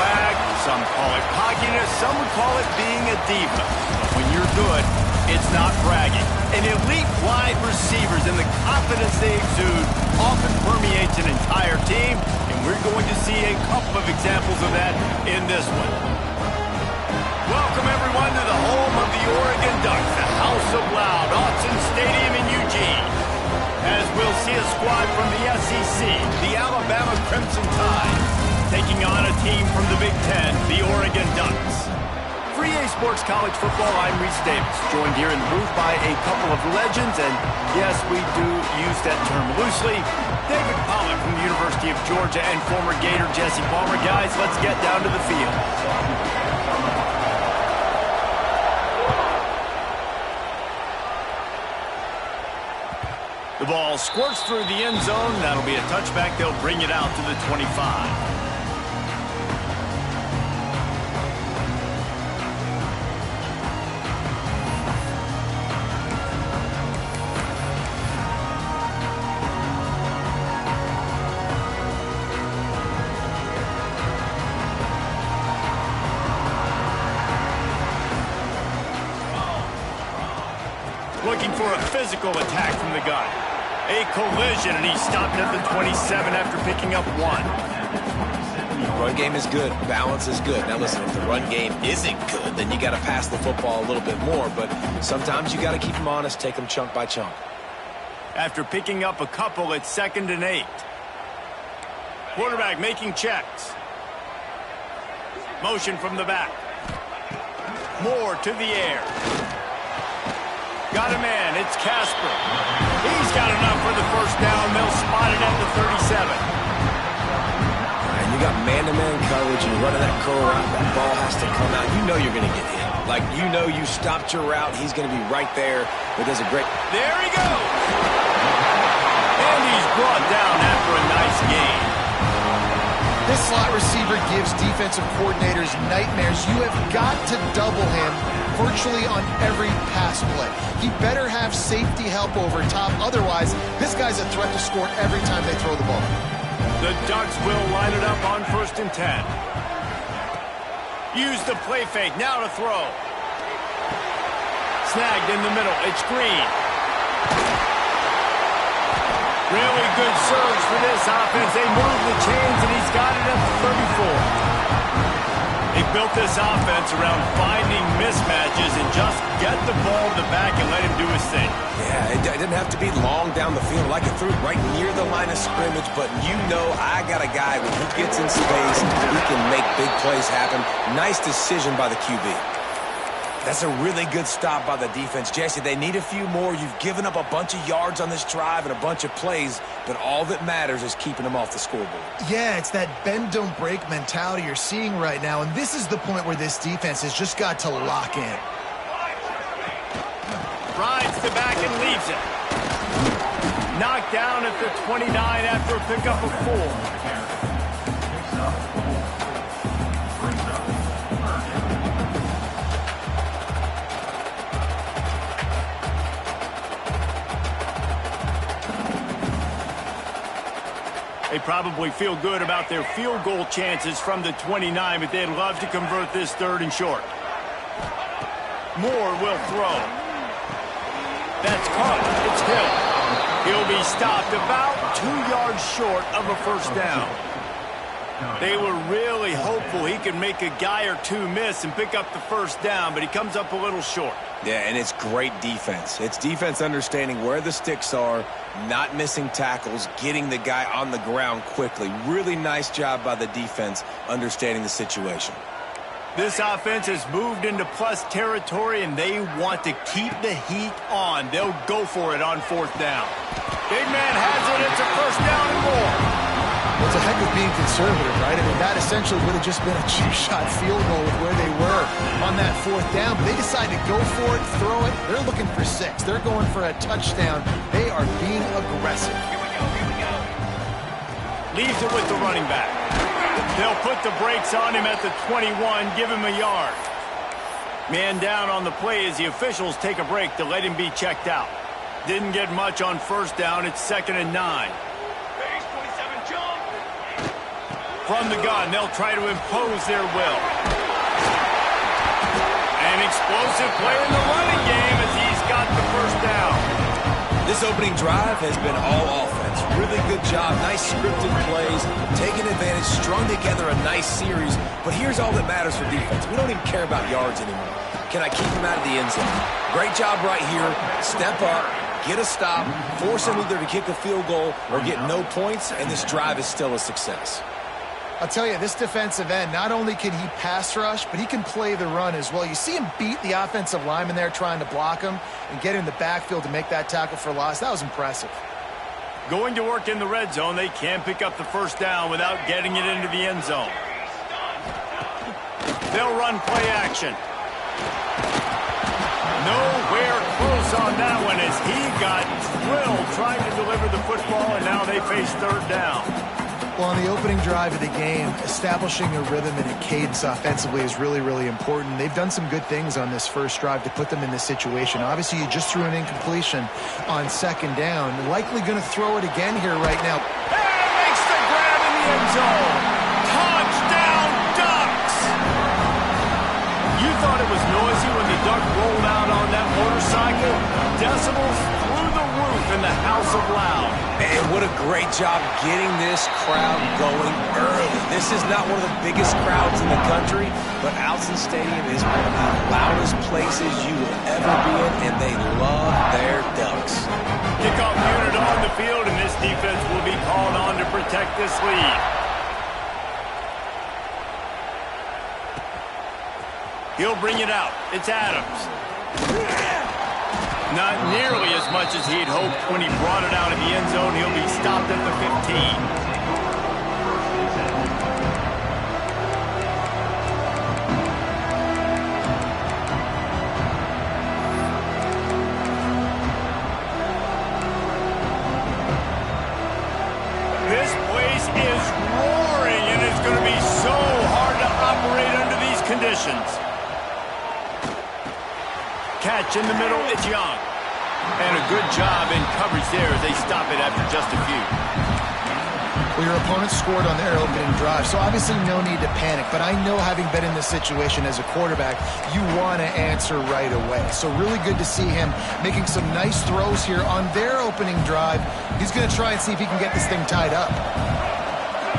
swag, some call it cockiness, some would call it being a diva. But when you're good, it's not bragging. And elite wide receivers and the confidence they exude often permeates an entire team, and we're going to see a couple of examples of that in this one. Welcome, everyone, to the home of the Oregon Ducks, the House of Loud, Autzen Stadium in Eugene. As we'll see a squad from the SEC, the Alabama Crimson Tide, taking on a team from the Big Ten, the Oregon Ducks. For EA Sports College Football, I'm Reese Davis, joined here in the booth by a couple of legends, and yes, we do use that term loosely. David Pollack from the University of Georgia and former Gator Jesse Palmer. Guys, let's get down to the field. The ball squirts through the end zone. That'll be a touchback. They'll bring it out to the 25. Looking for a physical attack from the gun. A collision, and he stopped at the 27 after picking up one. Run game is good. Balance is good. Now listen, if the run game isn't good, then you got to pass the football a little bit more. But sometimes you got to keep them honest, take them chunk by chunk. After picking up a couple, it's 2nd and 8. Quarterback making checks. Motion from the back. Moore to the air. Got a man, it's Casper. He's got enough for the first down. They'll spot it at the 37. And you got man-to-man coverage, and you're running that curl route. That ball has to come out. You know you're going to get hit. Like, you know you stopped your route. He's going to be right there. It does a great... There he goes! And he's brought down after a nice gain. This slot receiver gives defensive coordinators nightmares. You have got to double him virtually on every pass play. He better have safety help over top. Otherwise, this guy's a threat to score every time they throw the ball. The Ducks will line it up on 1st and 10. Use the play fake. Now to throw. Snagged in the middle. It's Green. Really good surge for this offense. They move the chains, and he's got it at the 34. They built this offense around finding mismatches and just get the ball to the back and let him do his thing. Yeah, it didn't have to be long down the field. Like it threw it right near the line of scrimmage, but you know I got a guy when he gets in space, he can make big plays happen. Nice decision by the QB. That's a really good stop by the defense. Jesse, they need a few more. You've given up a bunch of yards on this drive and a bunch of plays, but all that matters is keeping them off the scoreboard. Yeah, it's that bend, don't break mentality you're seeing right now, and this is the point where this defense has just got to lock in. Rides the back and leaves it. Knocked down at the 29 after a pickup of 4. They probably feel good about their field goal chances from the 29, but they'd love to convert this 3rd and short. Moore will throw. That's caught. It's Hill. He'll be stopped about 2 yards short of a first down. They were really hopeful he could make a guy or two miss and pick up the first down, but he comes up a little short. Yeah, and it's great defense. It's defense understanding where the sticks are, not missing tackles, getting the guy on the ground quickly. Really nice job by the defense understanding the situation. This offense has moved into plus territory, and they want to keep the heat on. They'll go for it on 4th down. Big man has it. It's a first down and more. It's a heck of being conservative, right? I mean, that essentially would have just been a cheap-shot field goal with where they were on that 4th down. But they decided to go for it, throw it. They're looking for 6. They're going for a touchdown. They are being aggressive. Here we go. Leaves it with the running back. They'll put the brakes on him at the 21, give him a yard. Man down on the play as the officials take a break to let him be checked out. Didn't get much on 1st down. It's 2nd and 9. From the gun, they'll try to impose their will. An explosive play in the running game as he's got the first down. This opening drive has been all offense. Really good job, nice scripted plays, taking advantage, strung together a nice series. But here's all that matters for defense. We don't even care about yards anymore. Can I keep him out of the end zone? Great job right here. Step up, get a stop, force him either to kick a field goal or get no points, and this drive is still a success. I'll tell you, this defensive end, not only can he pass rush, but he can play the run as well. You see him beat the offensive lineman there trying to block him and get in the backfield to make that tackle for loss. That was impressive. Going to work in the red zone, they can't pick up the first down without getting it into the end zone. They'll run play action. Nowhere close on that one as he got drilled trying to deliver the football, and now they face third down. Well, on the opening drive of the game, establishing a rhythm and a cadence offensively is really, really important. They've done some good things on this first drive to put them in this situation. Obviously, you just threw an incompletion on second down. Likely going to throw it again here right now. And makes the grab in the end zone. Touchdown, Ducks! You thought it was noisy when the Duck rolled out on that motorcycle? Decibels through the roof in the House of Loud. And what a great job getting this crowd going early. This is not one of the biggest crowds in the country, but Autzen Stadium is one of the loudest places you will ever be in, and they love their Ducks. Kickoff unit on the field, and this defense will be called on to protect this lead. He'll bring it out. It's Adams. Not nearly as much as he'd hoped when he brought it out of the end zone. He'll be stopped at the 15. This place is roaring, and it's going to be so hard to operate under these conditions. Catch in the middle, it's Young. And a good job in coverage there as they stop it after just a few. Well, your opponent scored on their opening drive, so obviously no need to panic. But I know, having been in this situation as a quarterback, you want to answer right away. So really good to see him making some nice throws here on their opening drive. He's going to try and see if he can get this thing tied up.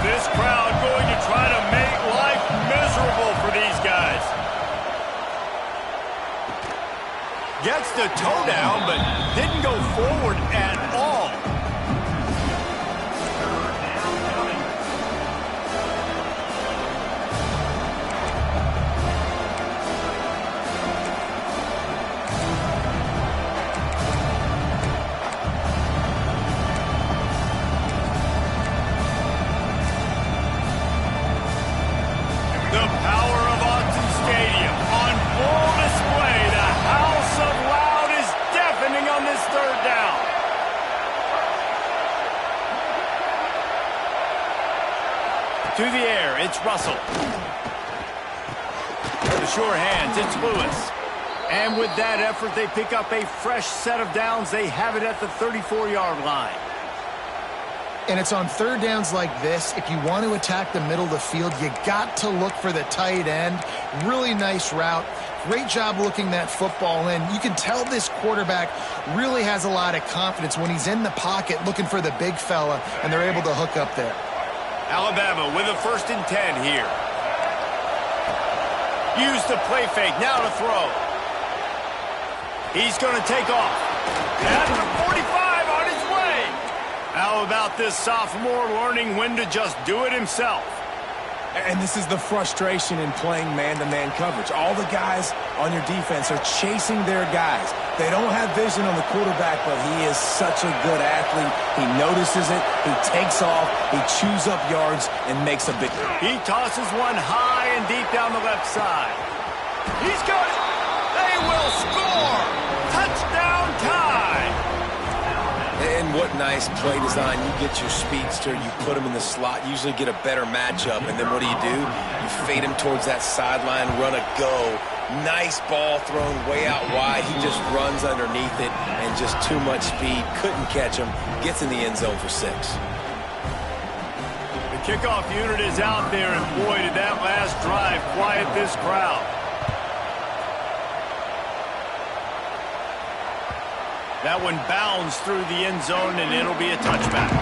This crowd going to try to make life miserable for these guys. Gets the toe down, but didn't go forward at all. The power of Autzen Stadium on full display. The House of Loud is deafening on this third down. To the air, it's Russell. The sure hands, it's Lewis. And with that effort, they pick up a fresh set of downs. They have it at the 34-yard line. And it's on third downs like this, if you want to attack the middle of the field, you got to look for the tight end. Really nice route. Great job looking that football in. You can tell this quarterback really has a lot of confidence when he's in the pocket looking for the big fella, and they're able to hook up there. Alabama with a 1st and 10 here. Use the play fake, now to throw. He's going to take off. At the 45 on his way. How about this sophomore learning when to just do it himself? And this is the frustration in playing man-to-man coverage. All the guys on your defense are chasing their guys. They don't have vision on the quarterback, but he is such a good athlete. He notices it, he takes off, he chews up yards, and makes a big... He tosses one high and deep down the left side. He's got it. They will score. Touchdown tie. And what nice play design. You get your speedster, you put him in the slot, usually get a better matchup, and then what do? You fade him towards that sideline, run a go. Nice ball thrown way out wide. He just runs underneath it, and just too much speed. Couldn't catch him. Gets in the end zone for 6. The Kickoff unit is out there, and boy, did that last drive quiet this crowd. That one bounds through the end zone, and it'll be a touchback.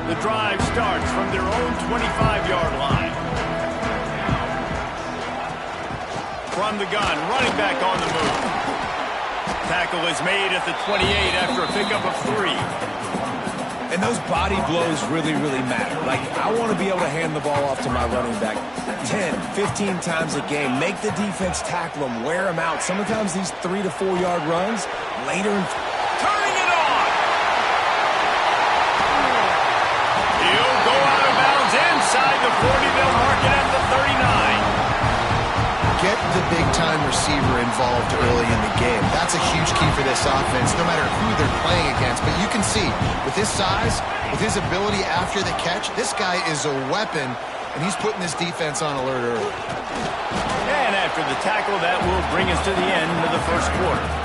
The drive starts from their own 25-yard line. From the gun, running back on the move. Tackle is made at the 28 after a pickup of 3. And those body blows really, really matter. Like, I want to be able to hand the ball off to my running back 10, 15 times a game. Make the defense tackle them, wear them out. Sometimes these 3 to 4 yard runs, later in... Turning it on! He'll go out of bounds inside the 40. They'll mark it at the 39. Get the big-time receiver involved early in the game. That's a huge key for this offense, no matter who they're playing against. But you can see, with his size, with his ability after the catch, this guy is a weapon, and he's putting this defense on alert early. And after the tackle, that will bring us to the end of the first quarter.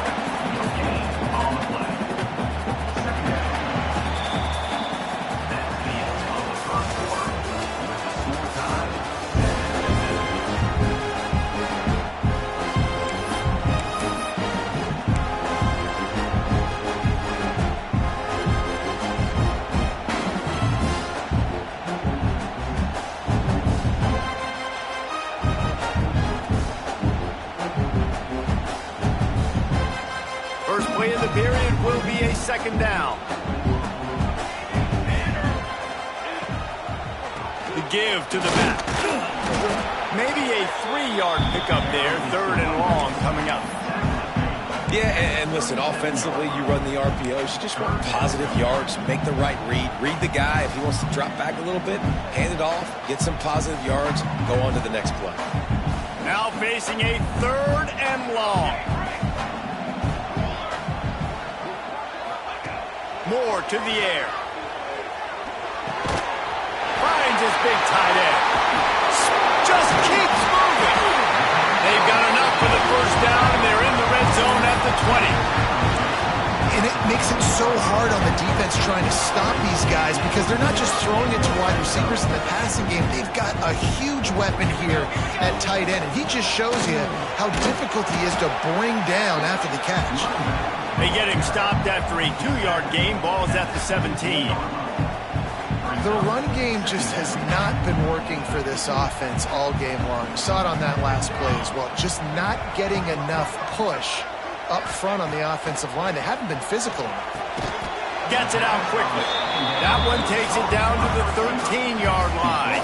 Play of the period will be a second down. The give to the back. Maybe a 3-yard pickup there. 3rd and long coming up. Yeah, and listen, offensively, you run the RPOs. You just want positive yards, make the right read. Read the guy. If he wants to drop back a little bit, hand it off, get some positive yards, go on to the next play. Now facing a 3rd and long. Moore to the air. Finds his big tight end. Just keeps moving. They've got enough for the first down, and they're in the red zone at the 20. And it makes it so hard on the defense trying to stop these guys because they're not just throwing it to wide receivers in the passing game. They've got a huge weapon here at tight end, and he just shows you how difficult he is to bring down after the catch. They get him stopped after a 2-yard gain. Ball's at the 17. The run game just has not been working for this offense all game long. You saw it on that last play as well. Just not getting enough push up front on the offensive line. They haven't been physical enough. Gets it out quickly. That one takes it down to the 13-yard line.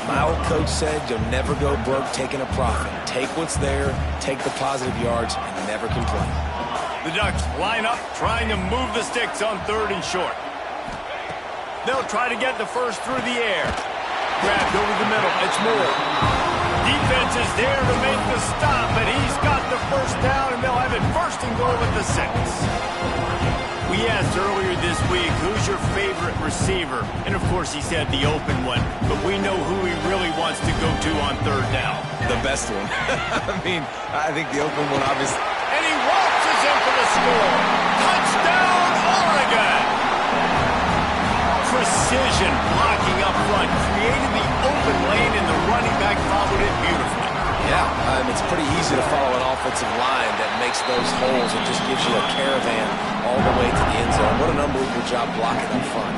My old coach said you'll never go broke taking a profit. Take what's there, take the positive yards, and never complain. The Ducks line up, trying to move the sticks on 3rd and short. They'll try to get the first through the air. Grabbed over the middle. It's Moore. Defense is there to make the stop, but he's got the first down, and they'll have it 1st and goal at the 6. We asked earlier this week, who's your favorite receiver? And, of course, he said the open one. But we know who he really wants to go to on 3rd down. The best one. I think the open one, obviously. And he waltzes in for the score. Touchdown, Oregon! Precision blocking up front. Created the open lane, and the running back followed it beautifully. Yeah, it's pretty easy to follow an offensive line that makes those holes and just gives you a caravan all the way to the end zone. What an unbelievable job blocking up front.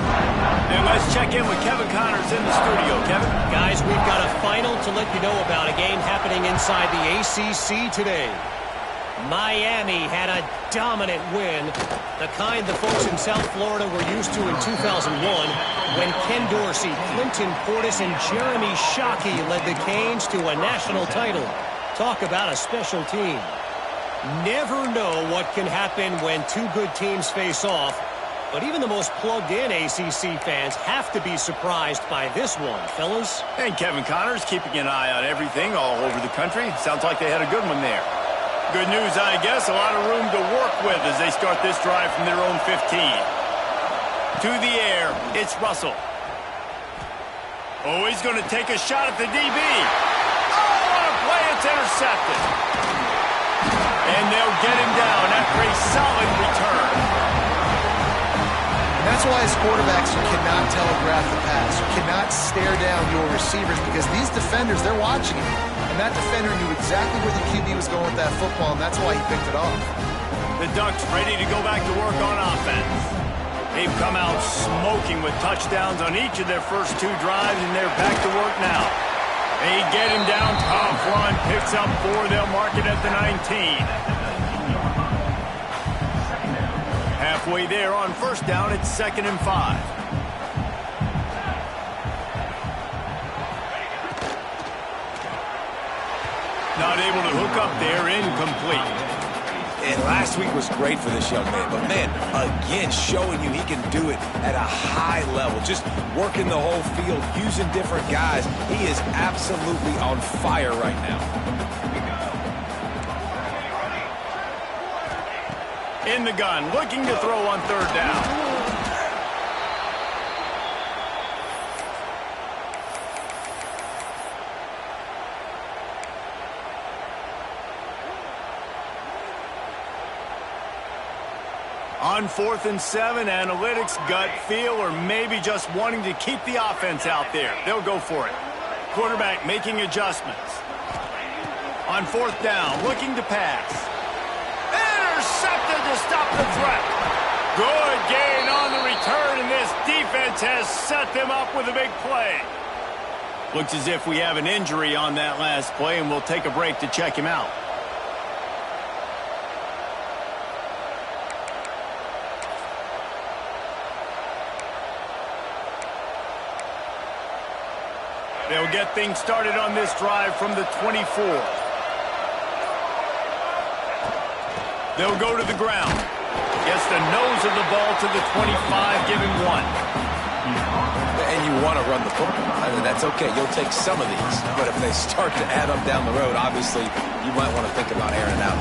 And let's check in with Kevin Connors in the studio. Kevin? Guys, we've got a final to let you know about, a game happening inside the ACC today. Miami had a dominant win, the kind the folks in South Florida were used to in 2001 when Ken Dorsey, Clinton Portis, and Jeremy Shockey led the Canes to a national title. Talk about a special team. Never know what can happen when 2 good teams face off, but even the most plugged-in ACC fans have to be surprised by this one, fellas. And Kevin Connors keeping an eye on everything all over the country. Sounds like they had a good one there. Good news, I guess. A lot of room to work with as they start this drive from their own 15. To the air, it's Russell. Oh, he's going to take a shot at the DB. Oh, what a play at it's intercepted. And they'll get him down after a solid return. And that's why as quarterbacks you cannot telegraph the pass. You cannot stare down your receivers because these defenders, they're watching it. And that defender knew exactly where the QB was going with that football, and that's why he picked it off. The Ducks ready to go back to work on offense. They've come out smoking with touchdowns on each of their first 2 drives, and they're back to work now. They get him down, tough run, picks up 4, they'll mark it at the 19. Halfway there on first down, it's 2nd and 5. Not able to hook up there, incomplete. And last week was great for this young man. But, man, again, showing you he can do it at a high level. Just working the whole field, using different guys. He is absolutely on fire right now. In the gun, looking to throw on 3rd down. On 4th and 7, analytics, gut feel, or maybe just wanting to keep the offense out there. They'll go for it. Quarterback making adjustments. On 4th down, looking to pass. Intercepted to stop the threat. Good gain on the return, and this defense has set them up with a big play. Looks as if we have an injury on that last play, and we'll take a break to check him out. They'll get things started on this drive from the 24. They'll go to the ground. Gets the nose of the ball to the 25, give him 1. And you want to run the football. I mean, that's okay. You'll take some of these. But if they start to add up down the road, obviously, you might want to think about airing it out.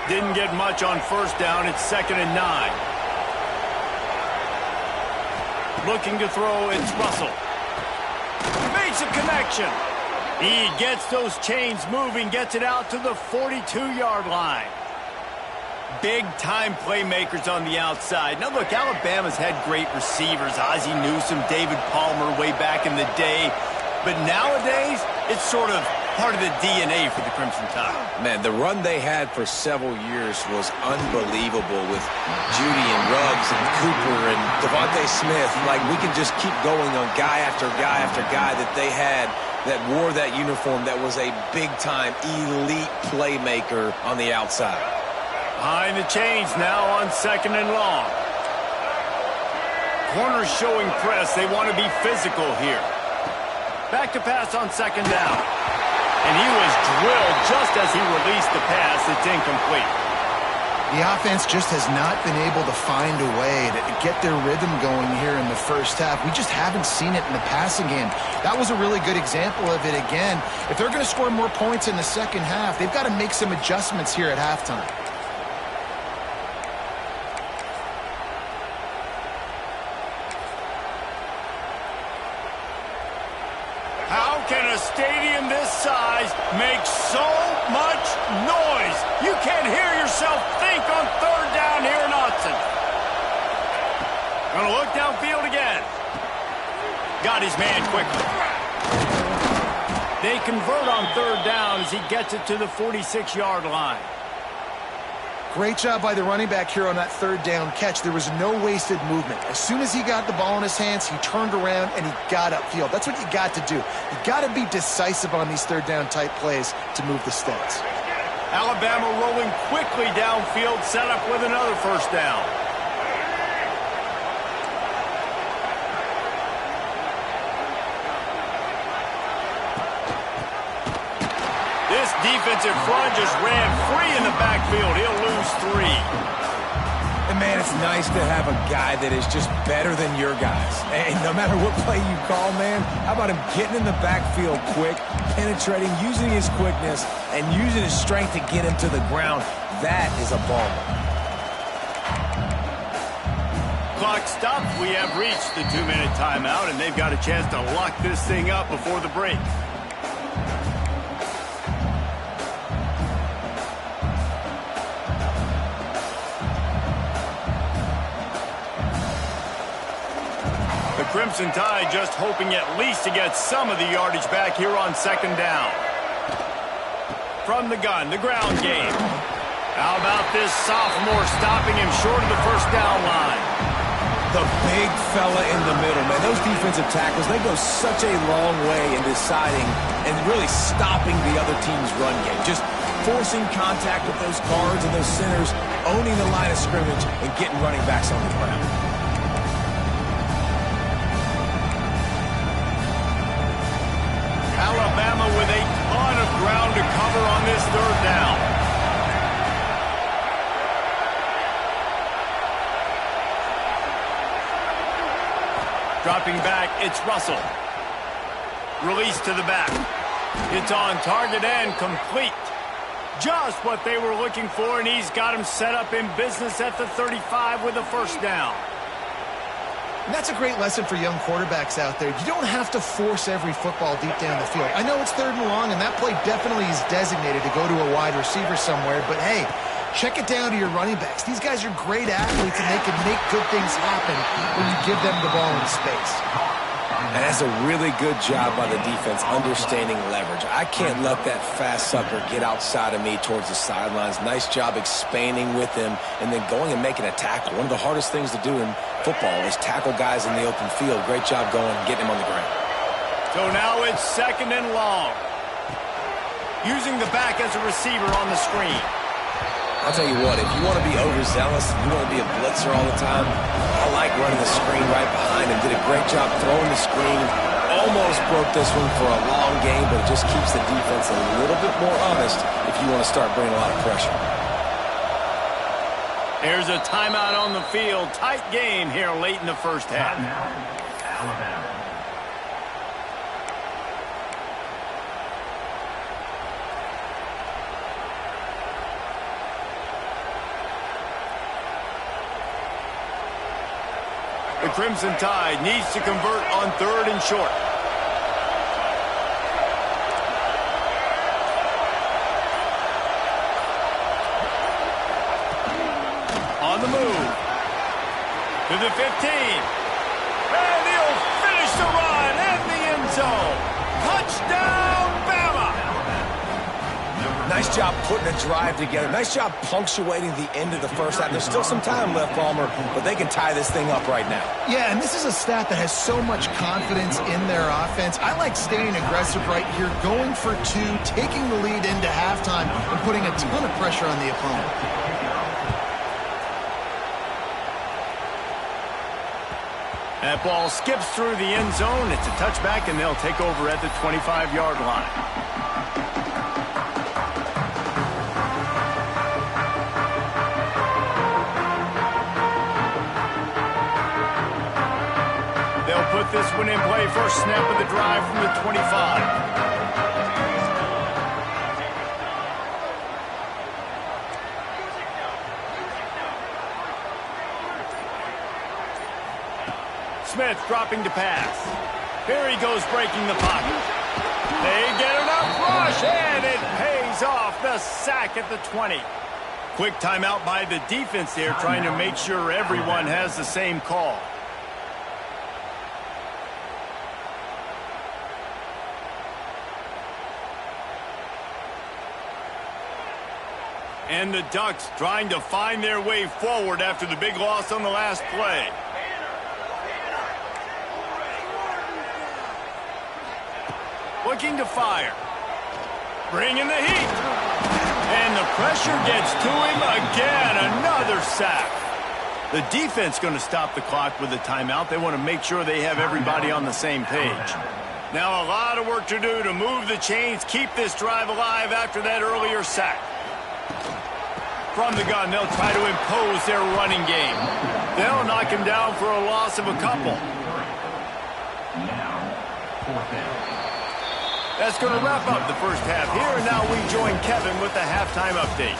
Didn't get much on first down. It's 2nd and 9. Looking to throw, it's Russell. Makes a connection. He gets those chains moving, gets it out to the 42-yard line. Big-time playmakers on the outside. Now, look, Alabama's had great receivers. Ozzie Newsome, David Palmer way back in the day. But nowadays, it's sort of part of the DNA for the Crimson Tide. Man, the run they had for several years was unbelievable with Judy and Ruggs and Cooper and Devontae Smith. Like, we can just keep going on guy after guy after guy that they had that wore that uniform that was a big-time elite playmaker on the outside. Behind the chains now on 2nd and long. Corners showing press. They want to be physical here. Back to pass on 2nd down. And he was drilled just as he released the pass. It's incomplete. The offense just has not been able to find a way to get their rhythm going here in the first half. We just haven't seen it in the passing game. That was a really good example of it again. If they're going to score more points in the second half, they've got to make some adjustments here at halftime. How can a stadium this size make so much noise? You can't hear yourself think on 3rd down here in Autzen. Gonna look downfield again. Got his man quickly. They convert on 3rd down as he gets it to the 46-yard line. Great job by the running back here on that 3rd down catch. There was no wasted movement. As soon as he got the ball in his hands, he turned around and he got upfield. That's what you got to do. You got to be decisive on these 3rd down type plays to move the stats. Alabama rolling quickly downfield, set up with another 1st down. This defensive front just ran free in the backfield. He'll lose 3. And, man, it's nice to have a guy that is just better than your guys. And no matter what play you call, man, how about him getting in the backfield quick, penetrating, using his quickness, and using his strength to get him to the ground. That is a baller. Clock stopped. We have reached the 2-minute timeout, and they've got a chance to lock this thing up before the break. The Crimson Tide just hoping at least to get some of the yardage back here on second down. From the gun, the ground game. How about this sophomore stopping him short of the first down line? The big fella in the middle, man. Those defensive tackles, they go such a long way in deciding and really stopping the other team's run game. Just forcing contact with those guards and those centers, owning the line of scrimmage, and getting running backs on the ground. Alabama with a ton of ground to cover on this third down. Dropping back, it's Russell. Release to the back. It's on target and complete. Just what they were looking for, and he's got him set up in business at the 35 with a first down. And that's a great lesson for young quarterbacks out there. You don't have to force every football deep down the field. I know it's third and long, and that play definitely is designated to go to a wide receiver somewhere, but hey, check it down to your running backs. These guys are great athletes, and they can make good things happen when you give them the ball in space. And that's a really good job by the defense understanding leverage. I can't let that fast sucker get outside of me towards the sidelines. Nice job expanding with him and then going and making a tackle. One of the hardest things to do in football is tackle guys in the open field. Great job going and getting him on the ground. So now it's second and long. Using the back as a receiver on the screen. I'll tell you what, if you want to be overzealous, you want to be a blitzer all the time, I like running the screen right behind him. Did a great job throwing the screen. Almost broke this one for a long game, but it just keeps the defense a little bit more honest if you want to start bringing a lot of pressure. There's a timeout on the field. Tight game here late in the first half. Alabama. The Crimson Tide needs to convert on third and short. On the move. To the 15. And he'll finish the run at the end zone. Touchdown, Bama! Nice job putting a drive together. Nice job punctuating the end of the first half. There's still some time left, Palmer, but they can tie this thing up right now. Yeah, and this is a staff that has so much confidence in their offense. I like staying aggressive right here, going for two, taking the lead into halftime, and putting a ton of pressure on the opponent. That ball skips through the end zone. It's a touchback, and they'll take over at the 25-yard line. They'll put this one in play. First snap of the drive from the 25. Smith dropping to pass. Here he goes breaking the pocket. They get enough rush, and it pays off. The sack at the 20. Quick timeout by the defense there, trying to make sure everyone has the same call. And the Ducks trying to find their way forward after the big loss on the last play. Looking to fire. Bringing the heat. And the pressure gets to him again. Another sack. The defense going to stop the clock with a timeout. They want to make sure they have everybody on the same page. Now a lot of work to do to move the chains, keep this drive alive after that earlier sack. From the gun, they'll try to impose their running game. They'll knock him down for a loss of a couple. That's going to wrap up the first half here, and now we join Kevin with the halftime update.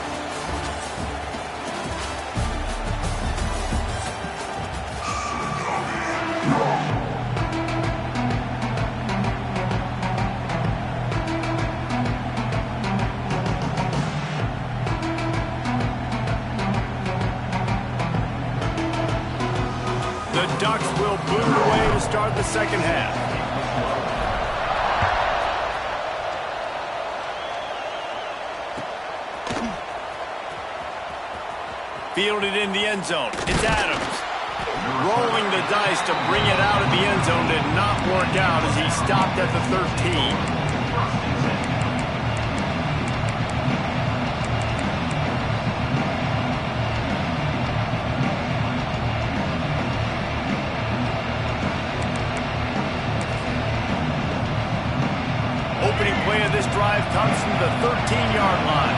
The Ducks will boot away to start the second half. Fielded in the end zone. It's Adams. Rolling the dice to bring it out of the end zone did not work out as he stopped at the 13. Opening play of this drive comes from the 13-yard line.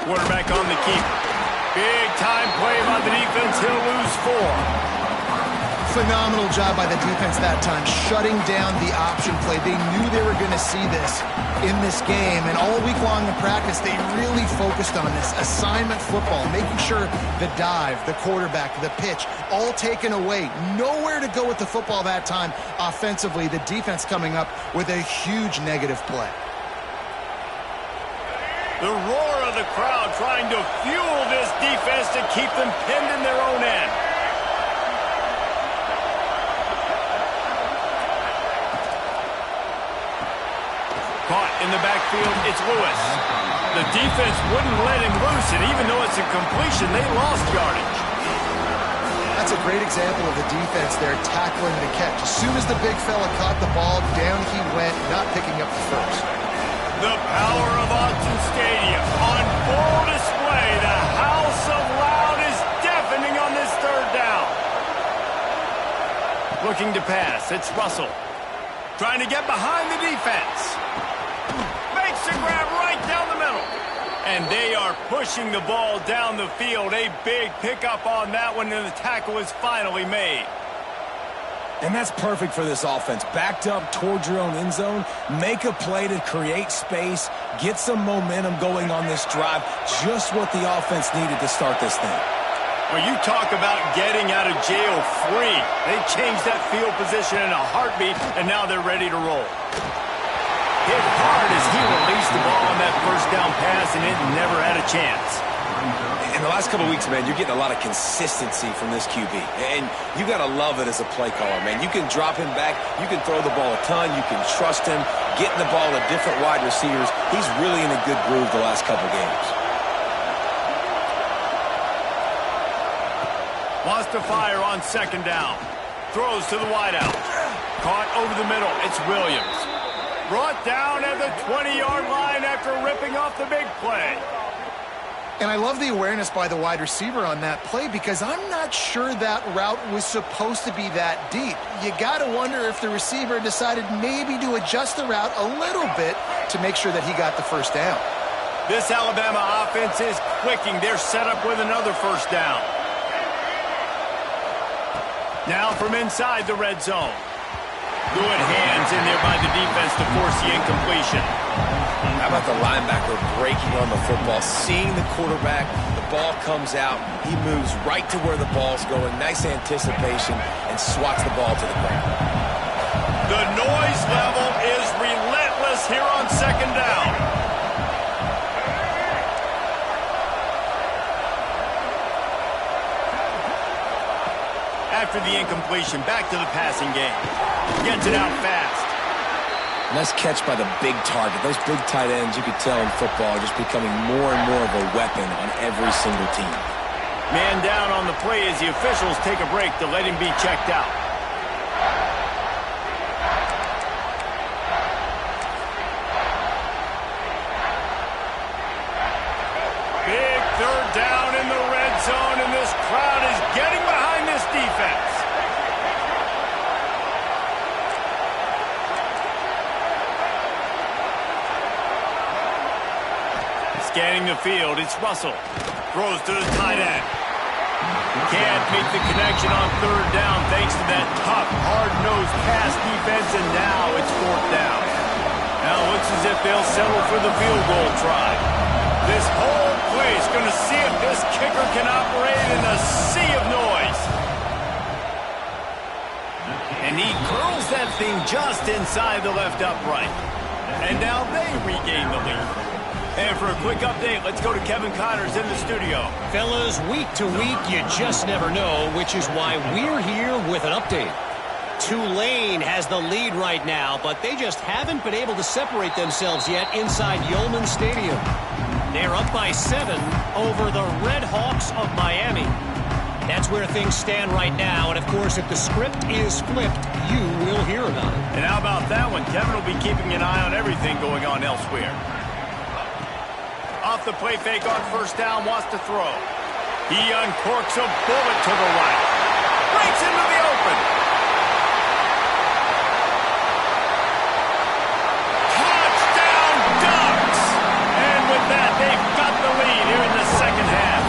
Quarterback on the keeper. Big time play by the defense. He'll lose 4. Phenomenal job by the defense that time, shutting down the option play. They knew they were going to see this in this game, and all week long in practice, they really focused on this assignment football, making sure the dive, the quarterback, the pitch, all taken away. Nowhere to go with the football that time offensively. The defense coming up with a huge negative play. The roar of the crowd trying to fuel this defense to keep them pinned in their own end. Caught in the backfield, it's Lewis. The defense wouldn't let him loose, and even though it's a completion, they lost yardage. That's a great example of the defense there tackling the catch. As soon as the big fella caught the ball, down he went, not picking up the first. The power of Autzen Stadium on full display. The house of loud is deafening on this third down. Looking to pass, it's Russell. Trying to get behind the defense. Makes a grab right down the middle. And they are pushing the ball down the field. A big pickup on that one, and the tackle is finally made. And that's perfect for this offense. Backed up towards your own end zone, make a play to create space, get some momentum going on this drive. Just what the offense needed to start this thing. Well, you talk about getting out of jail free. They changed that field position in a heartbeat, and now they're ready to roll. Hit hard as he released the ball on that first down pass, and it never had a chance. In the last couple of weeks, man, you're getting a lot of consistency from this QB. And you got to love it as a play caller, man. You can drop him back. You can throw the ball a ton. You can trust him. Getting the ball to different wide receivers. He's really in a good groove the last couple of games. Wants to fire on second down. Throws to the wideout. Caught over the middle. It's Williams. Brought down at the 20-yard line after ripping off the big play. And I love the awareness by the wide receiver on that play because I'm not sure that route was supposed to be that deep. You got to wonder if the receiver decided maybe to adjust the route a little bit to make sure that he got the first down. This Alabama offense is clicking. They're set up with another first down. Now from inside the red zone. Good hands in there by the defense to force the incompletion. How about the linebacker breaking on the football, seeing the quarterback, the ball comes out, he moves right to where the ball's going, nice anticipation, and swats the ball to the ground. The noise level is relentless here on second down. After the incompletion, back to the passing game. Gets it out fast. Nice catch by the big target. Those big tight ends, you could tell in football, are just becoming more and more of a weapon on every single team. Man down on the play as the officials take a break to let him be checked out. Big third down in the red zone, and this crowd is getting behind this defense. Scanning the field, it's Russell. Throws to the tight end. Can't make the connection on third down thanks to that tough, hard-nosed pass defense, and now it's fourth down. Now it looks as if they'll settle for the field goal try. This whole play is going to see if this kicker can operate in a sea of noise. And he curls that thing just inside the left upright. And now they regain the lead. And for a quick update, let's go to Kevin Connors in the studio. Fellas, week to week, you just never know, which is why we're here with an update. Tulane has the lead right now, but they just haven't been able to separate themselves yet inside Yulman Stadium. They're up by 7 over the Red Hawks of Miami. That's where things stand right now, and of course, if the script is flipped, you will hear about it. And how about that one? Kevin will be keeping an eye on everything going on elsewhere. Off the play fake on first down, wants to throw. He uncorks a bullet to the right. Breaks into the open. Touchdown Ducks! And with that, they've got the lead here in the second half.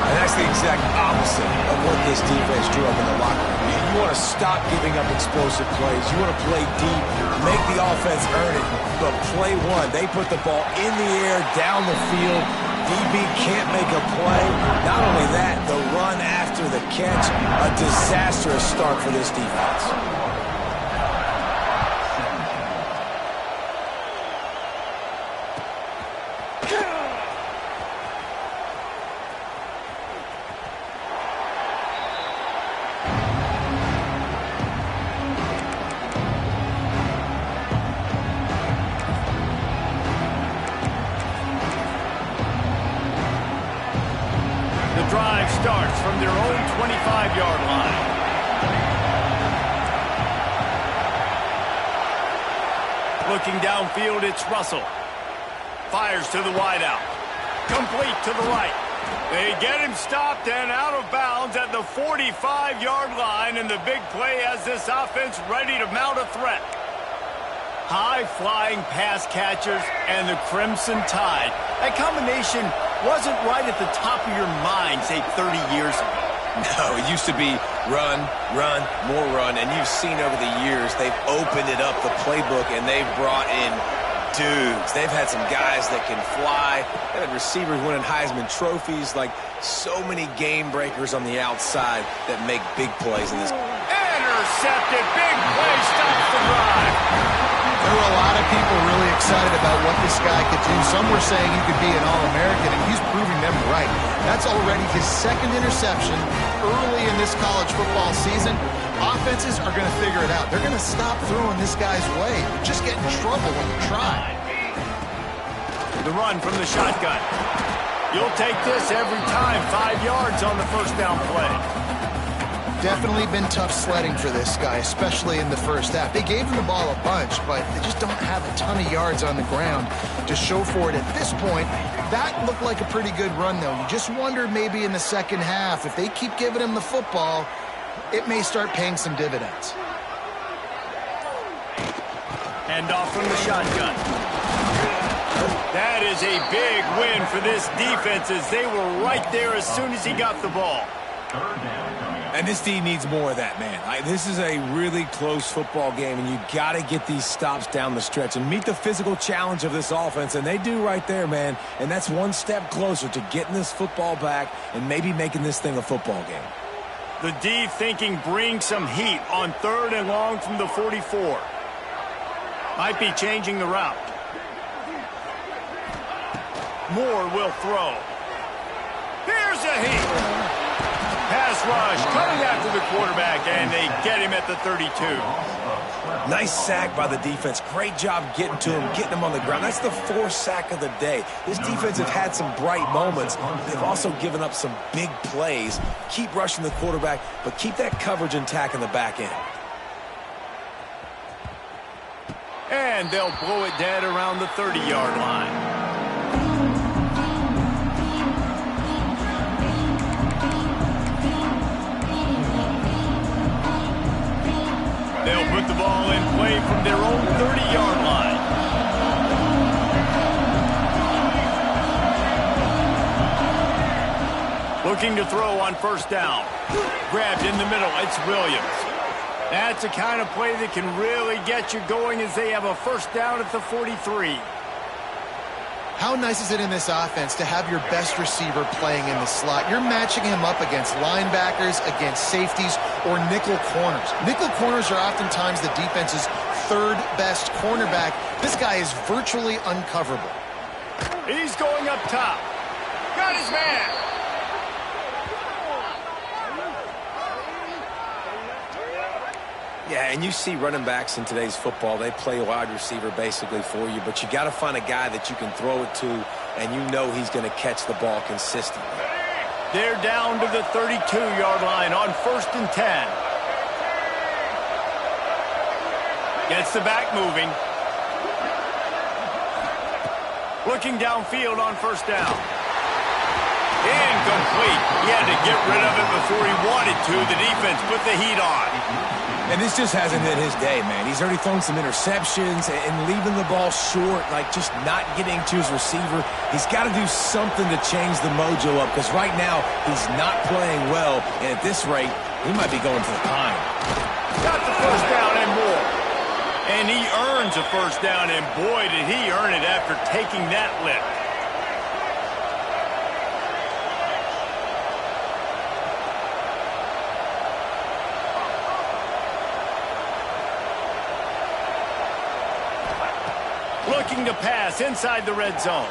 And that's the exact opposite of what this defense drew up in the locker room. You want to stop giving up explosive plays. You want to play deep, make the offense earn it. But play one, they put the ball in the air, down the field. DB can't make a play. Not only that, the run after the catch, a disastrous start for this defense. Drive starts from their own 25-yard line. Looking downfield, it's Russell. Fires to the wideout. Complete to the right. They get him stopped and out of bounds at the 45-yard line, and the big play has this offense ready to mount a threat. High-flying pass catchers and the Crimson Tide. That combination wasn't right at the top of your mind, say, 30 years ago. No, it used to be run, run, more run, and you've seen over the years they've opened it up, the playbook, and they've brought in dudes. They've had some guys that can fly. They've had receivers winning Heisman trophies, like so many game breakers on the outside that make big plays in this. Intercepted, big play, stops the drive. There were a lot of people really excited about what this guy could do. Some were saying he could be an All-American, and he's proving them right. That's already his second interception early in this college football season. Offenses are going to figure it out. They're going to stop throwing this guy's way. You just get in trouble when you try. The run from the shotgun. You'll take this every time. 5 yards on the first down play. Definitely been tough sledding for this guy, especially in the first half. They gave him the ball a bunch, but they just don't have a ton of yards on the ground to show for it at this point. That looked like a pretty good run, though. You just wonder maybe in the second half, if they keep giving him the football, it may start paying some dividends. Hand off from the shotgun. That is a big win for this defense as they were right there as soon as he got the ball. And this D needs more of that, man. This is a really close football game, and you got to get these stops down the stretch and meet the physical challenge of this offense, and they do right there, man. And that's one step closer to getting this football back and maybe making this thing a football game. The D thinking bring some heat on 3rd and long from the 44. Might be changing the route. Moore will throw. Here's a heat. Pass rush, coming after the quarterback, and they get him at the 32. Nice sack by the defense. Great job getting to him, getting him on the ground. That's the 4th sack of the day. This defense have had some bright moments. They've also given up some big plays. Keep rushing the quarterback, but keep that coverage intact in the back end. And they'll blow it dead around the 30-yard line. They'll put the ball in play from their own 30-yard line. Looking to throw on first down. Grabbed in the middle. It's Williams. That's the kind of play that can really get you going as they have a first down at the 43. How nice is it in this offense to have your best receiver playing in the slot? You're matching him up against linebackers, against safeties, or nickel corners. Nickel corners are oftentimes the defense's third best cornerback. This guy is virtually uncoverable. He's going up top. Got his man. Yeah, and you see running backs in today's football, they play wide receiver basically for you, but you got to find a guy that you can throw it to, and you know he's going to catch the ball consistently. They're down to the 32-yard line on 1st and 10. Gets the back moving. Looking downfield on first down. Incomplete. He had to get rid of it before he wanted to. The defense put the heat on. And this just hasn't been his day, man. He's already thrown some interceptions and leaving the ball short, like just not getting to his receiver. He's got to do something to change the mojo up, because right now he's not playing well, and at this rate, he might be going to the pine. Got the first down and more. And he earns a first down, and boy, did he earn it after taking that lift. Looking to pass inside the red zone.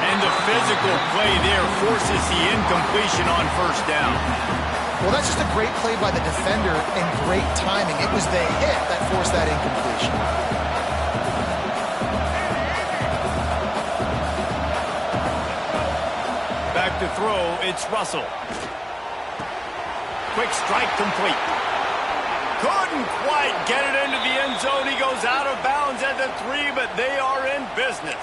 And the physical play there forces the incompletion on first down. Well, that's just a great play by the defender and great timing. It was the hit that forced that incompletion. Back to throw, it's Russell. Quick strike complete. Couldn't quite get it into the end zone. He goes out of bounds at the 3, but they are in business.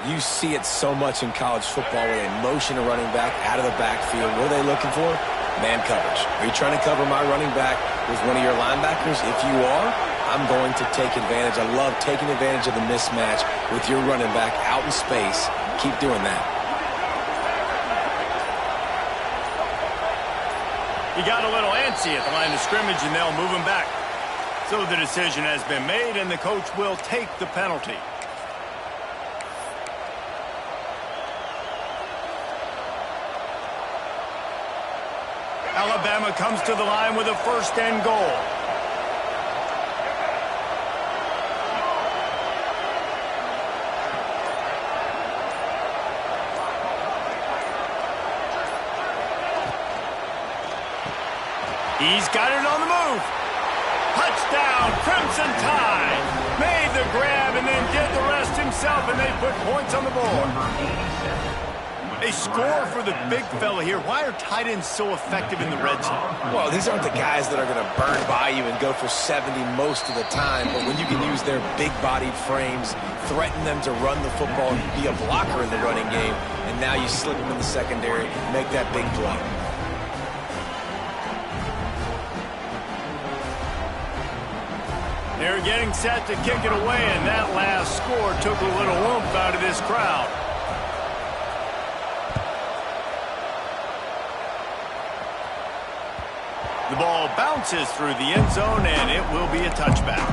You see it so much in college football where they motion a running back out of the backfield. What are they looking for? Man coverage. Are you trying to cover my running back with one of your linebackers? If you are, I'm going to take advantage. I love taking advantage of the mismatch with your running back out in space. Keep doing that. He got a little antsy at the line of scrimmage, and they'll move him back. So the decision has been made, and the coach will take the penalty. Alabama comes to the line with a 1st and goal. He's got it on the move. Touchdown, Crimson Tide. Made the grab and then did the rest himself, and they put points on the board. A score for the big fella here. Why are tight ends so effective in the red zone? Well, these aren't the guys that are going to burn by you and go for 70 most of the time, but when you can use their big-bodied frames, threaten them to run the football and be a blocker in the running game, and now you slip them in the secondary, make that big play. They're getting set to kick it away, and that last score took a little oomph out of this crowd. The ball bounces through the end zone, and it will be a touchback.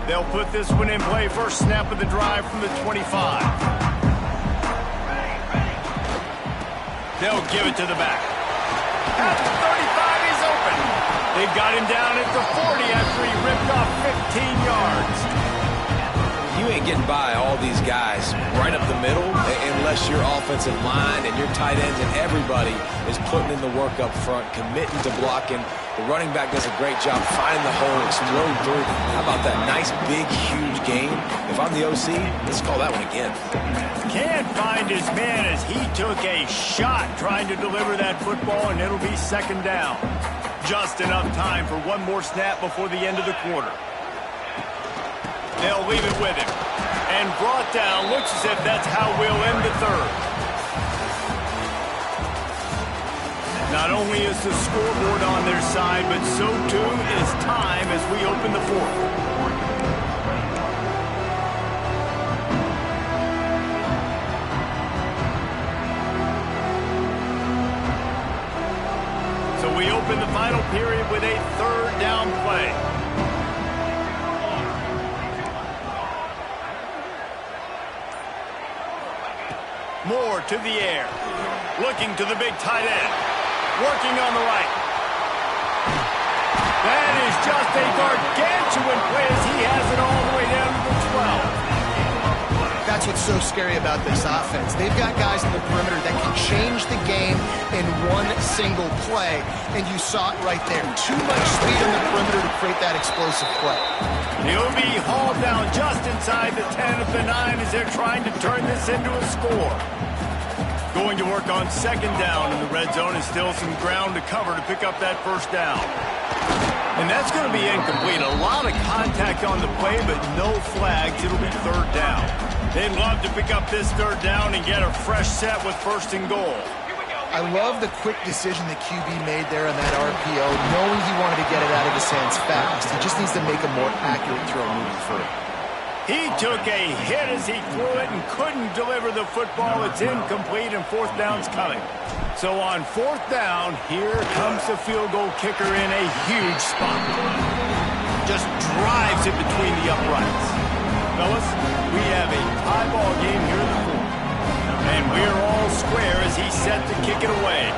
They'll put this one in play. First snap of the drive from the 25. They'll give it to the back. At the 35, he's open. They've got him down at the 40 after he ripped off 15 yards. You ain't getting by all these guys right up the middle unless your offensive line and your tight ends and everybody is putting in the work up front, committing to blocking. The running back does a great job finding the hole, exploding through. How about that nice, big, huge game? If I'm the OC, let's call that one again. Can't find his man as he took a shot trying to deliver that football, and it'll be 2nd down. Just enough time for one more snap before the end of the quarter. They'll leave it with him. And brought down. Looks as if that's how we'll end the third. Not only is the scoreboard on their side, but so too is time as we open the fourth. We open the final period with a third down play. Moore to the air. Looking to the big tight end. Working on the right. That is just a gargantuan play as he has it all the way down to the 12. That's what's so scary about this offense. They've got guys in the perimeter that can change the game in one single play, and you saw it right there. Too much speed in the perimeter to create that explosive play. He'll be hauled down just inside the 10 of the 9 as they're trying to turn this into a score. Going to work on second down in the red zone, and still some ground to cover to pick up that first down. And that's going to be incomplete. A lot of contact on the play, but no flags. It'll be third down. They'd love to pick up this third down and get a fresh set with first and goal. I love the quick decision the QB made there on that RPO, knowing he wanted to get it out of his hands fast. He just needs to make a more accurate throw moving forward. He took a hit as he threw it and couldn't deliver the football. It's incomplete, and fourth down's coming. So on fourth down, here comes the field goal kicker in a huge spot. Just drives it between the uprights. Fellas, we have a tie ball game here in the fourth. And we're all square as he's set to kick it away.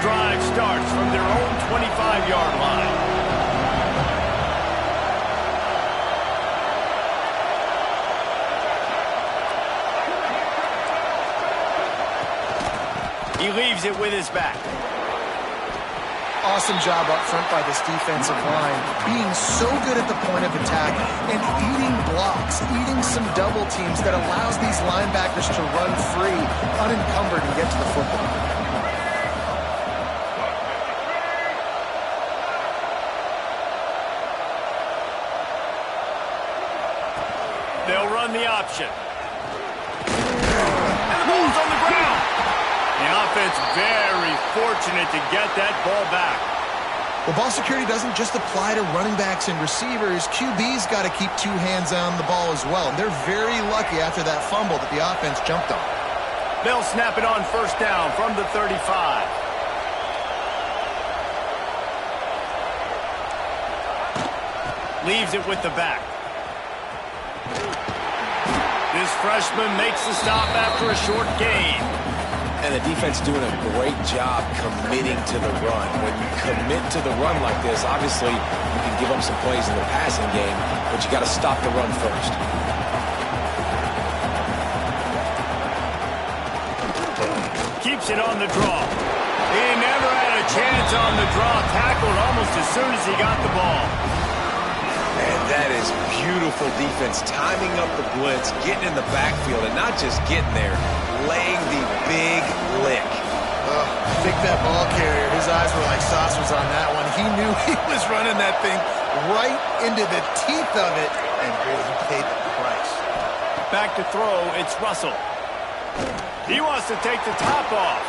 Drive starts from their own 25-yard line. He leaves it with his back. Awesome job up front by this defensive line, being so good at the point of attack and eating blocks, eating some double teams that allows these linebackers to run free, unencumbered, and get to the football. They'll run the option. And the ball's on the ground. The offense very fortunate to get that ball back. Well, ball security doesn't just apply to running backs and receivers. QB's got to keep two hands on the ball as well. And they're very lucky after that fumble that the offense jumped on. They'll snap it on first down from the 35. Leaves it with the back. This freshman makes the stop after a short gain. And the defense doing a great job committing to the run. When you commit to the run like this, obviously you can give up some plays in the passing game, but you got to stop the run first. Keeps it on the draw. He never had a chance on the draw. Tackled almost as soon as he got the ball. And that is beautiful defense, timing up the blitz, getting in the backfield, and not just getting there, laying the big lick. I think that ball carrier, his eyes were like saucers on that one. He knew he was running that thing right into the teeth of it, and boy, he paid the price. Back to throw, it's Russell. He wants to take the top off.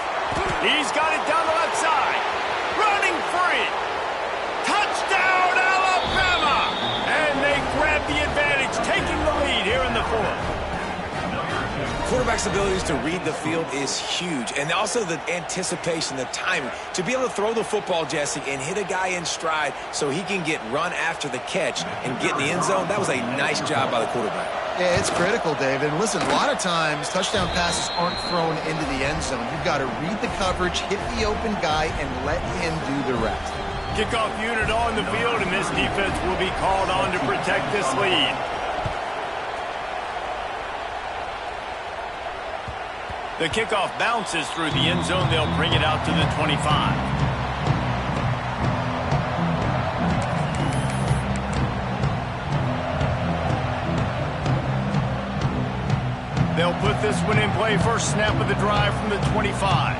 He's got it down the left side. Running free. Touchdown, Alabama! And they grab the advantage, taking the lead here in the fourth. Quarterback's abilities to read the field is huge, and also the anticipation, the timing. To be able to throw the football, Jesse, and hit a guy in stride so he can get run after the catch and get in the end zone, that was a nice job by the quarterback. Yeah, it's critical, David. And listen, a lot of times touchdown passes aren't thrown into the end zone. You've got to read the coverage, hit the open guy, and let him do the rest. Kickoff unit on the field, and this defense will be called on to protect this lead. The kickoff bounces through the end zone. They'll bring it out to the 25. They'll put this one in play. First snap of the drive from the 25.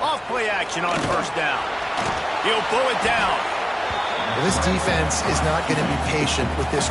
Off play action on first down. He'll pull it down. Well, this defense is not going to be patient with this.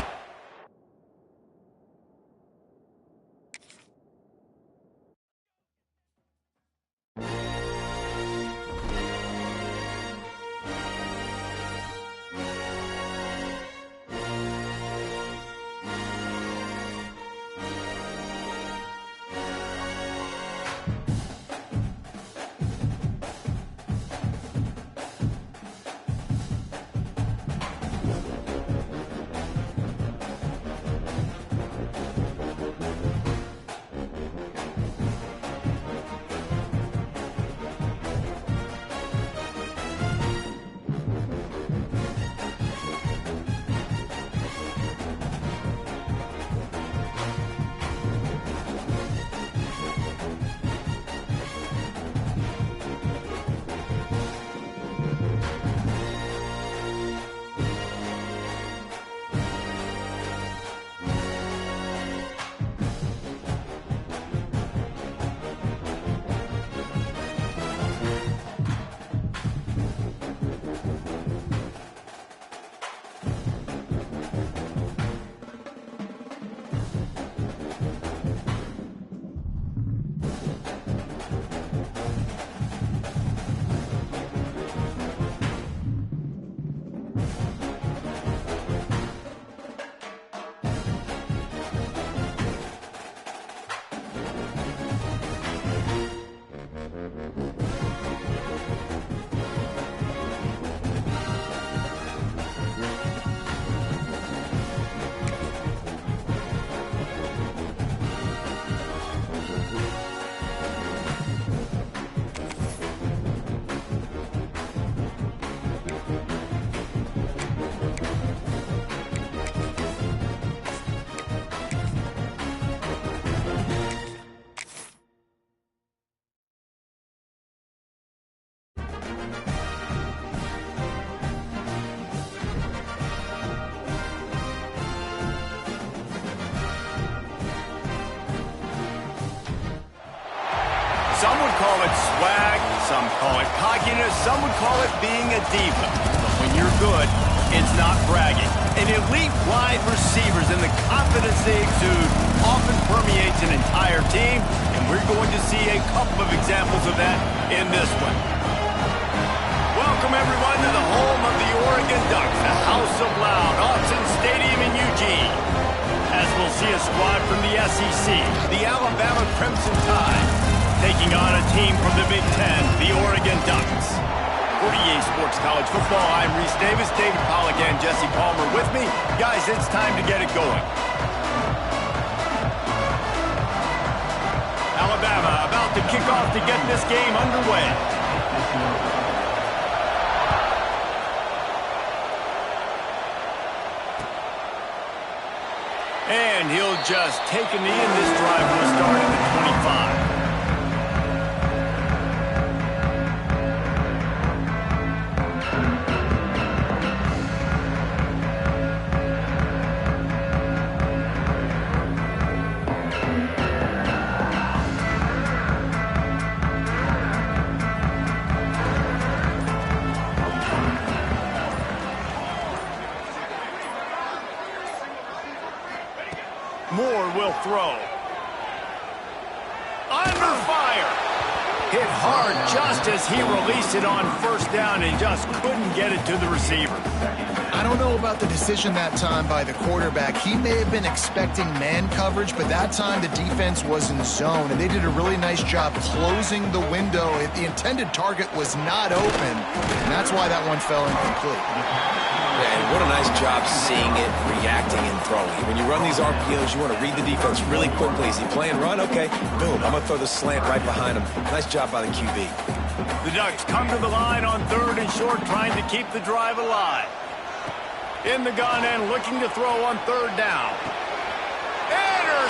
Some would call it swag, some call it cockiness, some would call it being a diva. But when you're good, it's not bragging. An elite wide receivers and the confidence they exude often permeates an entire team, and we're going to see a couple of examples of that in this one. Welcome, everyone, to the home of the Oregon Ducks, the House of Loud, Autzen Stadium in Eugene. As we'll see a squad from the SEC, the Alabama Crimson Tide, taking on a team from the Big Ten, the Oregon Ducks. For EA Sports College Football, I'm Reese Davis, David Pollack, and Jesse Palmer with me. Guys, it's time to get it going. Alabama about to kick off to get this game underway. And he'll just take a knee, and this drive will start at the 25. Moore will throw. Under fire. Hit hard just as he released it on first down and just couldn't get it to the receiver. I don't know about the decision that time by the quarterback. He may have been expecting man coverage, but that time the defense was in zone, and they did a really nice job closing the window. The intended target was not open, and that's why that one fell incomplete. Yeah, and what a nice job seeing it, reacting, and throwing. When you run these RPOs, you want to read the defense really quickly. Is he playing run? Okay, boom, I'm going to throw the slant right behind him. Nice job by the QB. The Ducks come to the line on 3rd and short, trying to keep the drive alive. In the gun and looking to throw on 3rd down.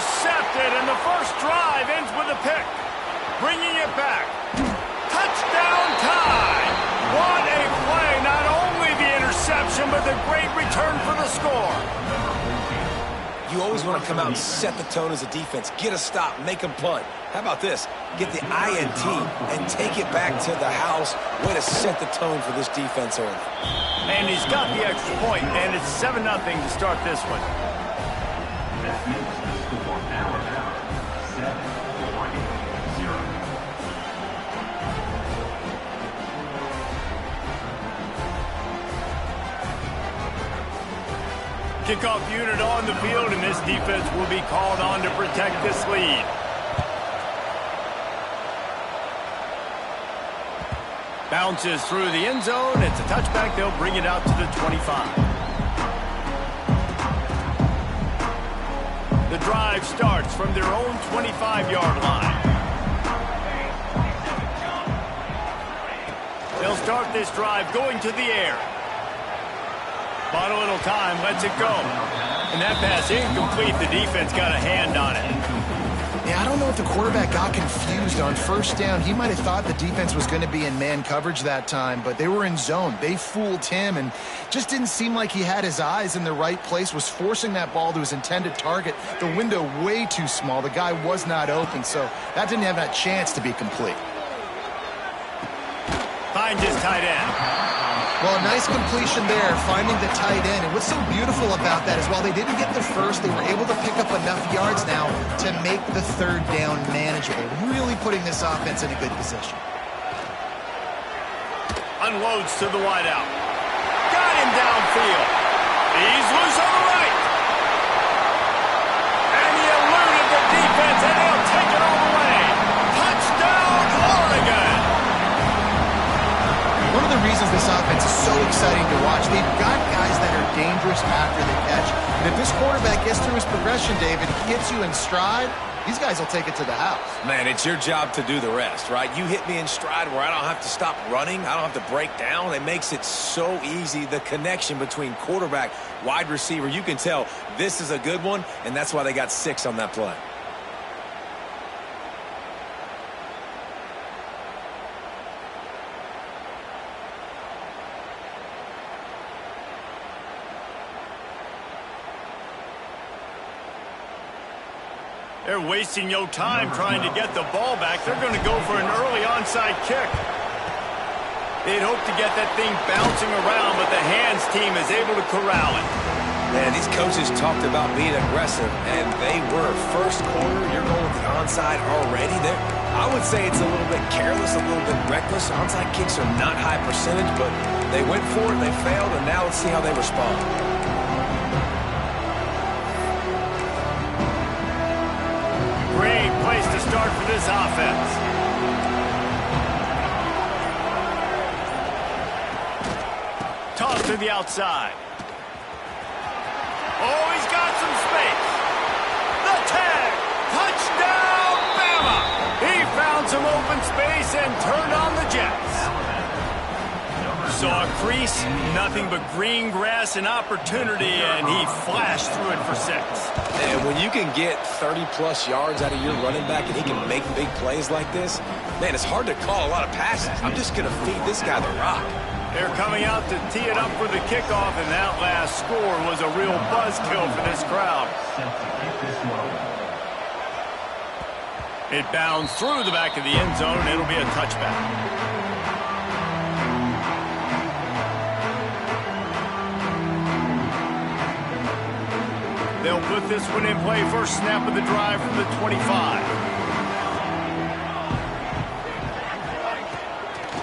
intercepted, and the first drive ends with a pick. Bringing it back. Touchdown tie. What a play. Not only the interception, but the great return for the score. You always want to come out and set the tone as a defense. Get a stop, make them punt. How about this? Get the INT and take it back to the house. Way to set the tone for this defense early. And he's got the extra point, and it's 7-0 to start this one. Kickoff unit on the field, and this defense will be called on to protect this lead. Bounces through the end zone. It's a touchback. They'll bring it out to the 25. The drive starts from their own 25-yard line. They'll start this drive going to the air. Bought a little time, lets it go. And that pass incomplete. The defense got a hand on it. Yeah, I don't know if the quarterback got confused on first down. He might have thought the defense was going to be in man coverage that time, but they were in zone. They fooled him and just didn't seem like he had his eyes in the right place, was forcing that ball to his intended target. The window way too small. The guy was not open, so that didn't have that chance to be complete. Finds his tight end. Well, a nice completion there, finding the tight end. And what's so beautiful about that is while they didn't get the first, they were able to pick up enough yards now to make the third down manageable, really putting this offense in a good position. Unloads to the wideout. Got him downfield. He's loose on the right. And he eluded the defense, and he'll take it all the way. Touchdown, Oregon. One of the reasons this offense is so exciting to watch, they've got guys that are dangerous after the catch. And if this quarterback gets through his progression, David, gets you in stride, these guys will take it to the house. Man, it's your job to do the rest, right? You hit me in stride where I don't have to stop running. I don't have to break down. It makes it so easy. The connection between quarterback, wide receiver, you can tell this is a good one, and that's why they got 6 on that play. They're wasting no time trying to get the ball back. They're going to go for an early onside kick. They'd hope to get that thing bouncing around, but the hands team is able to corral it. Man, these coaches talked about being aggressive, and they were. First quarter, you're going with the onside already. I would say it's a little bit careless, a little bit reckless. Onside kicks are not high percentage, but they went for it, they failed, and now let's see how they respond. Great place to start for this offense. Toss to the outside. Oh, he's got some space. The tag. Touchdown, Bama. He found some open space and turned on the Jets. Saw a crease, nothing but green grass and opportunity, and he flashed through it for 6. And when you can get 30-plus yards out of your running back and he can make big plays like this, man, it's hard to call a lot of passes. I'm just going to feed this guy the rock. They're coming out to tee it up for the kickoff, and that last score was a real buzzkill for this crowd. It bounds through the back of the end zone, and it'll be a touchback. They'll put this one in play. First snap of the drive from the 25.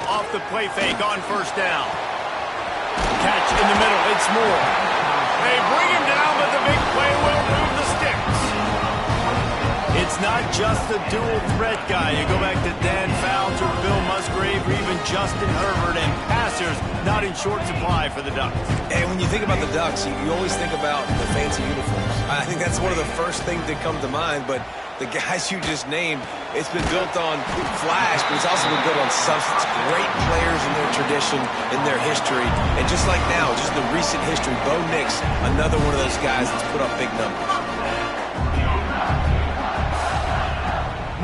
Off the play fake on first down. Catch in the middle. It's Moore. They bring him down, but the big play will move the sticks. It's not just a dual threat guy. You go back to Dan Fouts or Bill Musgrave or even Justin Herbert, and passers not in short supply for the Ducks. And when you think about the Ducks, you always think about the fancy uniforms. I think that's one of the first things that come to mind, but the guys you just named, it's been built on flash, but it's also been built on substance. Great players in their tradition, in their history, and just like now, just the recent history, Bo Nix, another one of those guys that's put up big numbers.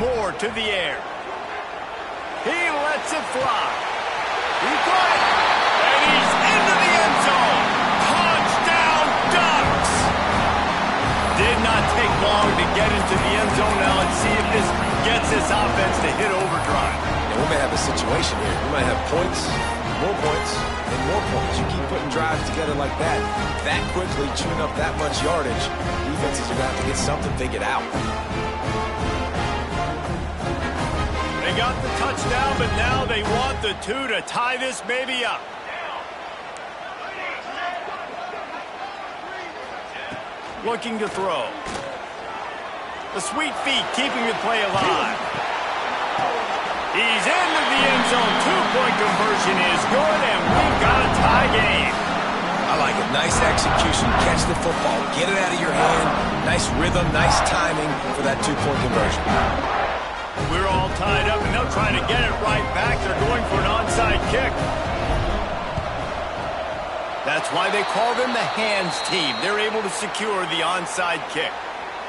more to the air. He lets it fly. He caught it. And he's into the end zone. Touchdown, Ducks! Did not take long to get into the end zone. Now let's see if this gets this offense to hit overdrive. Yeah, we may have a situation here. We might have points, and more points. You keep putting drives together like that quickly, chewing up that much yardage, defenses are going to have to get something figured out. They got the touchdown, but now they want the 2 to tie this baby up. Looking to throw. The sweet feet keeping the play alive. He's into the end zone. 2-point conversion is good, and we've got a tie game. I like it. Nice execution. Catch the football. Get it out of your hand. Nice rhythm, nice timing for that 2-point conversion. We're all tied up, and they'll try to get it right back. They're going for an onside kick. That's why they call them the hands team. They're able to secure the onside kick.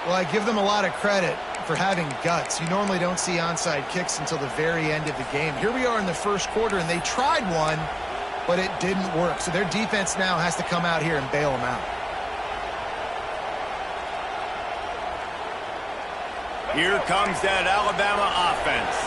Well, I give them a lot of credit for having guts. You normally don't see onside kicks until the very end of the game. Here we are in the first quarter, and they tried one, but it didn't work. So their defense now has to come out here and bail them out. Here comes that Alabama offense.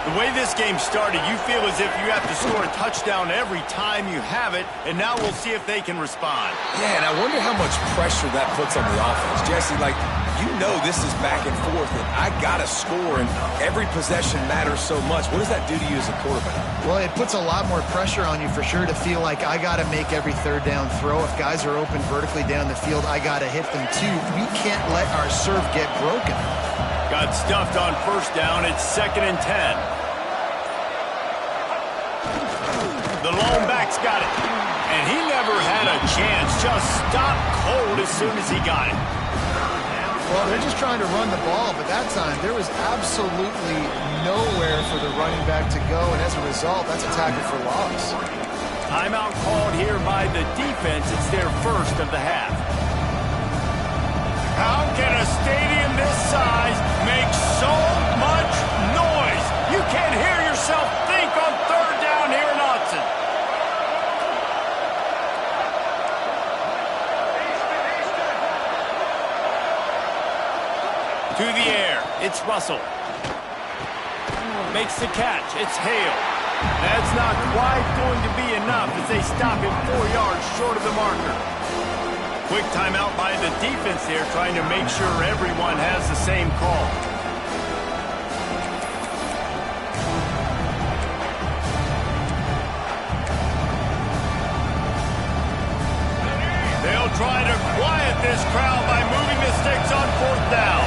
The way this game started, you feel as if you have to score a touchdown every time you have it, and now we'll see if they can respond. Yeah, and I wonder how much pressure that puts on the offense. Jesse, like, you know this is back and forth, and I got to score, and every possession matters so much. What does that do to you as a quarterback? Well, it puts a lot more pressure on you for sure to feel like I got to make every third down throw. If guys are open vertically down the field, I got to hit them too. We can't let our serve get broken. Got stuffed on first down. It's 2nd and 10. The lone back's got it. And he never had a chance. Just stopped cold as soon as he got it. Well, they're just trying to run the ball, but that time there was absolutely nowhere for the running back to go, and as a result, that's a tackle for loss. Timeout called here by the defense. It's their first of the half. How can a stadium this size make so much noise? You can't hear yourself think on third down here in Autzen. To the air, it's Russell. Makes the catch, it's Hale. That's not quite going to be enough as they stop him 4 yards short of the marker. Quick timeout by the defense there, trying to make sure everyone has the same call. They'll try to quiet this crowd by moving the sticks on 4th down.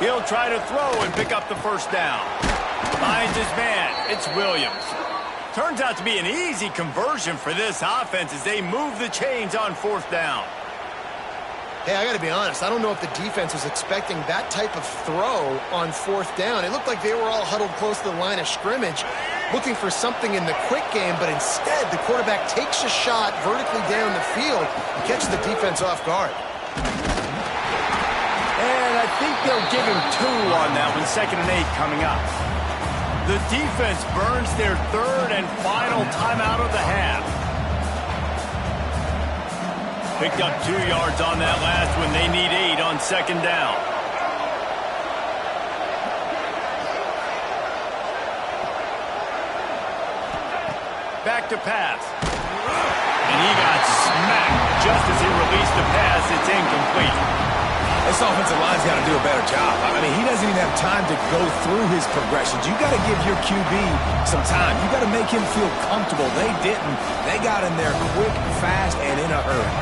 He'll try to throw and pick up the first down. Finds his man. It's Williams. Turns out to be an easy conversion for this offense as they move the chains on 4th down. Hey, I got to be honest. I don't know if the defense was expecting that type of throw on 4th down. It looked like they were all huddled close to the line of scrimmage, looking for something in the quick game, but instead the quarterback takes a shot vertically down the field and catches the defense off guard. And I think they'll give him 2 on that one, 2nd and 8 coming up. The defense burns their 3rd and final timeout of the half. Picked up 2 yards on that last one. They need 8 on 2nd down. Back to pass. And he got smacked just as he released the pass. It's incomplete. This offensive line's got to do a better job. I mean, he doesn't even have time to go through his progressions. You got to give your QB some time. You got to make him feel comfortable. They didn't. They got in there quick, fast, and in a hurry.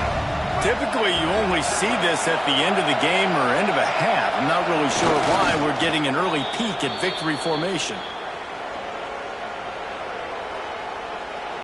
Typically, you only see this at the end of the game or end of a half. I'm not really sure why we're getting an early peek at victory formation.